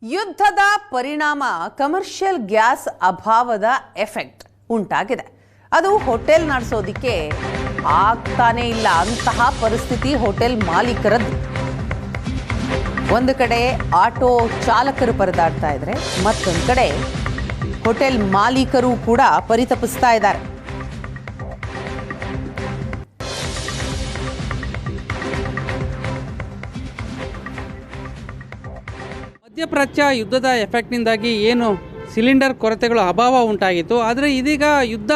ಯುದ್ಧದ ಪರಿಣಾಮ commercial gas ಅಭಾವದ effect ಉಂಟಾಗಿದೆ. ಅದು ಹೋಟೆಲ್ ನಡೆಸೋದಕ್ಕೆ ಆಗ್ತಾನೆ ಇಲ್ಲ ಅಂತಹ ಪರಿಸ್ಥಿತಿ ಹೋಟೆಲ್ ಮಾಲೀಕರದ್ದು. ಒಂದು ಕಡೆ ಆಟೋ ಚಾಲಕರು ಪರದಾಡ್ತಾ ಇದ್ರೆ, ಮತ್ತೊಂದು ಕಡೆ ಹೋಟೆಲ್ ಮಾಲೀಕರು ಕೂಡ ಪರಿತಪಿಸ್ತಾ ಇದ್ದಾರೆ. ಮಧ್ಯಪ್ರಾಚ್ಯ ಯುದ್ಧದ ಎಫೆಕ್ಟ್ನಿಂದಾಗಿ ಏನು ಸಿಲಿಂಡರ್ ಕೊರತೆಗಳು ಅಭಾವ ಉಂಟಾಗಿತ್ತು. ಆದರೆ ಇದೀಗ ಯುದ್ಧ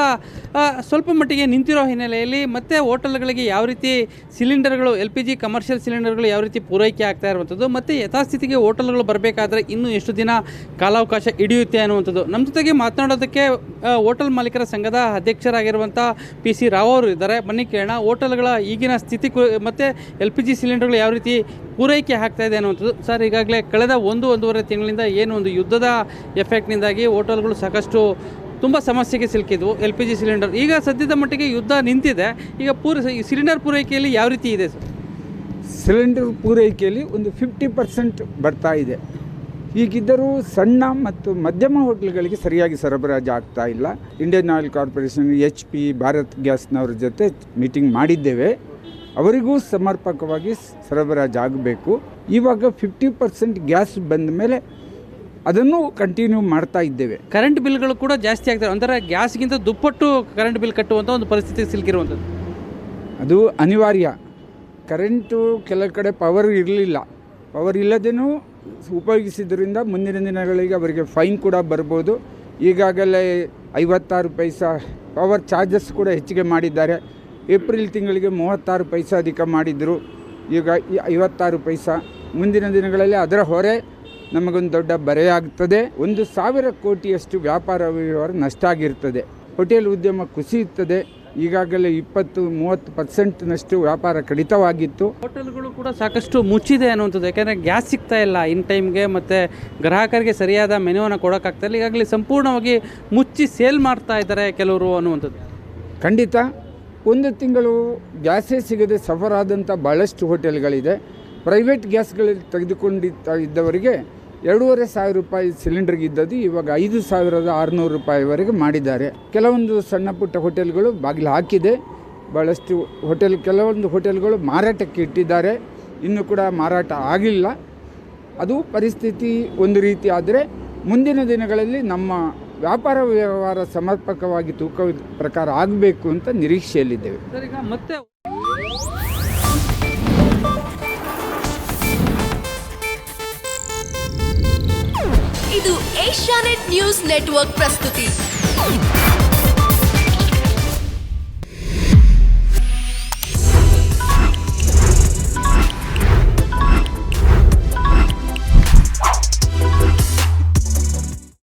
ಸ್ವಲ್ಪ ಮಟ್ಟಿಗೆ ನಿಂತಿರೋ ಹಿನ್ನೆಲೆಯಲ್ಲಿ ಮತ್ತೆ ಹೋಟೆಲ್ಗಳಿಗೆ ಯಾವ ರೀತಿ ಸಿಲಿಂಡರ್ಗಳು LPG ಕಮರ್ಷಿಯಲ್ ಸಿಲಿಂಡರ್ಗಳು ಯಾವ ರೀತಿ ಪೂರೈಕೆ ಆಗ್ತಾ ಇರುವಂಥದ್ದು, ಮತ್ತು ಯಥಾಸ್ಥಿತಿಗೆ ಹೋಟೆಲ್ಗಳು ಬರಬೇಕಾದ್ರೆ ಇನ್ನೂ ಎಷ್ಟು ದಿನ ಕಾಲಾವಕಾಶ ಹಿಡಿಯುತ್ತೆ ಅನ್ನುವಂಥದ್ದು. ನಮ್ಮ ಜೊತೆಗೆ ಮಾತನಾಡೋದಕ್ಕೆ ಹೋಟೆಲ್ ಮಾಲೀಕರ ಸಂಘದ ಅಧ್ಯಕ್ಷರಾಗಿರುವಂಥ PC ರಾವ್ ಅವರು ಇದ್ದಾರೆ. ಬನ್ನಿ ಕೇಳೋಣ ಹೋಟೆಲ್ಗಳ ಈಗಿನ ಸ್ಥಿತಿ ಮತ್ತು LPG ಸಿಲಿಂಡರ್ಗಳು ಯಾವ ರೀತಿ ಪೂರೈಕೆ ಆಗ್ತಾ ಇದೆ ಅನ್ನುವಂಥದ್ದು. ಸರ್, ಈಗಾಗಲೇ ಕಳೆದ ಒಂದೂವರೆ ತಿಂಗಳಿಂದ ಏನು ಒಂದು ಯುದ್ಧದ ಎಫೆಕ್ಟ್ನಿಂದಾಗಿ ಹೋಟೆಲ್ಗಳು ಸಾಕಷ್ಟು ತುಂಬ ಸಮಸ್ಯೆಗೆ ಸಿಲುಕಿದ್ವು. LPG ಸಿಲಿಂಡರ್ ಈಗ ಸದ್ಯದ ಮಟ್ಟಿಗೆ ಯುದ್ಧ ನಿಂತಿದೆ. ಈಗ ಸಿಲಿಂಡರ್ ಪೂರೈಕೆಯಲ್ಲಿ ಯಾವ ರೀತಿ ಇದೆ ಸರ್? ಸಿಲಿಂಡರ್ ಪೂರೈಕೆಯಲ್ಲಿ ಒಂದು 50% ಬರ್ತಾ ಇದೆ. ಹೀಗಿದ್ದರೂ ಸಣ್ಣ ಮತ್ತು ಮಧ್ಯಮ ಹೋಟೆಲ್ಗಳಿಗೆ ಸರಿಯಾಗಿ ಸರಬರಾಜು ಆಗ್ತಾ ಇಲ್ಲ. Indian oil corporation, HP, Bharat ಗ್ಯಾಸ್ನವ್ರ ಜೊತೆ ಮೀಟಿಂಗ್ ಮಾಡಿದ್ದೇವೆ. ಅವರಿಗೂ ಸಮರ್ಪಕವಾಗಿ ಸರಬರಾಜು ಆಗಬೇಕು. ಇವಾಗ 50% ಗ್ಯಾಸ್ ಬಂದ ಮೇಲೆ ಅದನ್ನು ಕಂಟಿನ್ಯೂ ಮಾಡ್ತಾ ಇದ್ದೇವೆ. ಕರೆಂಟ್ ಬಿಲ್ಗಳು ಕೂಡ ಜಾಸ್ತಿ ಆಗ್ತವೆ, ಅಂದರೆ ಗ್ಯಾಸ್ಗಿಂತ ದುಪ್ಪಟ್ಟು ಕರೆಂಟ್ ಬಿಲ್ ಕಟ್ಟುವಂಥ ಒಂದು ಪರಿಸ್ಥಿತಿ ಸಿಲುಕಿರುವಂಥದ್ದು. ಅದು ಅನಿವಾರ್ಯ. ಕರೆಂಟು ಕೆಲವು ಕಡೆ ಪವರ್ ಇರಲಿಲ್ಲ. ಪವರ್ ಇಲ್ಲದೇನೂ ಉಪಯೋಗಿಸಿದ್ರಿಂದ ಮುಂದಿನ ದಿನಗಳಿಗೆ ಅವರಿಗೆ ಫೈನ್ ಕೂಡ ಬರ್ಬೋದು. ಈಗಾಗಲೇ 56 ಪೈಸಾ ಪವರ್ ಚಾರ್ಜಸ್ ಕೂಡ ಹೆಚ್ಚಿಗೆ ಮಾಡಿದ್ದಾರೆ. ಏಪ್ರಿಲ್ ತಿಂಗಳಿಗೆ 36 ಪೈಸಾ ಅಧಿಕ ಮಾಡಿದರು. ಈಗ 56 ಪೈಸಾ. ಮುಂದಿನ ದಿನಗಳಲ್ಲಿ ಅದರ ಹೊರೆ ನಮಗೊಂದು ದೊಡ್ಡ ಬರೆಯಾಗ್ತದೆ. 1,000 ಕೋಟಿಯಷ್ಟು ವ್ಯಾಪಾರ ವ್ಯವಹಾರ ನಷ್ಟ ಆಗಿರ್ತದೆ. ಹೋಟೆಲ್ ಉದ್ಯಮ ಕುಸಿಯುತ್ತದೆ. ಈಗಾಗಲೇ 20-30% ವ್ಯಾಪಾರ ಕಡಿತವಾಗಿತ್ತು. ಹೋಟೆಲ್ಗಳು ಕೂಡ ಸಾಕಷ್ಟು ಮುಚ್ಚಿದೆ ಅನ್ನುವಂಥದ್ದು. ಯಾಕೆಂದರೆ ಗ್ಯಾಸ್ ಸಿಗ್ತಾ ಇಲ್ಲ ಇನ್ ಟೈಮ್ಗೆ, ಮತ್ತು ಗ್ರಾಹಕರಿಗೆ ಸರಿಯಾದ ಮೆನುವನ್ನು ಕೊಡೋಕ್ಕಾಗ್ತಾ ಇಲ್ಲ. ಈಗಾಗಲೇ ಸಂಪೂರ್ಣವಾಗಿ ಮುಚ್ಚಿ ಸೇಲ್ ಮಾಡ್ತಾ ಇದ್ದಾರೆ ಕೆಲವರು ಅನ್ನುವಂಥದ್ದು. ಖಂಡಿತ ಒಂದು ತಿಂಗಳು ಗ್ಯಾಸೇ ಸಿಗದೆ ಸಫರ್ ಆದಂಥ ಭಾಳಷ್ಟು ಹೋಟೆಲ್ಗಳಿದೆ. ಪ್ರೈವೇಟ್ ಗ್ಯಾಸ್ಗಳಲ್ಲಿ ತೆಗೆದುಕೊಂಡಿದ್ದವರಿಗೆ 2,500 ರೂಪಾಯಿ ಸಿಲಿಂಡರ್ಗೆ ಇದ್ದದ್ದು ಇವಾಗ 5,600 ರೂಪಾಯಿವರೆಗೆ ಮಾಡಿದ್ದಾರೆ. ಕೆಲವೊಂದು ಸಣ್ಣ ಪುಟ್ಟ ಹೋಟೆಲ್ಗಳು ಬಾಗಿಲು ಹಾಕಿದೆ. ಭಾಳಷ್ಟು ಕೆಲವೊಂದು ಹೋಟೆಲ್ಗಳು ಮಾರಾಟಕ್ಕೆ ಇಟ್ಟಿದ್ದಾರೆ. ಇನ್ನೂ ಕೂಡ ಮಾರಾಟ ಆಗಿಲ್ಲ. ಅದು ಪರಿಸ್ಥಿತಿ ಒಂದು ರೀತಿ. ಆದರೆ ಮುಂದಿನ ದಿನಗಳಲ್ಲಿ ನಮ್ಮ ವ್ಯಾಪಾರ ವ್ಯವಹಾರ ಸಮರ್ಪಕವಾಗಿ ತೂಕದ ಪ್ರಕಾರ ಆಗಬೇಕು ಅಂತ ನಿರೀಕ್ಷೆಯಲ್ಲಿದ್ದೇವೆ. ಈಗ ಮತ್ತೆ ಇದು ಏಷ್ಯಾನೆಟ್ ನ್ಯೂಸ್ ನೆಟ್ವರ್ಕ್ ಪ್ರಸ್ತುತಿ.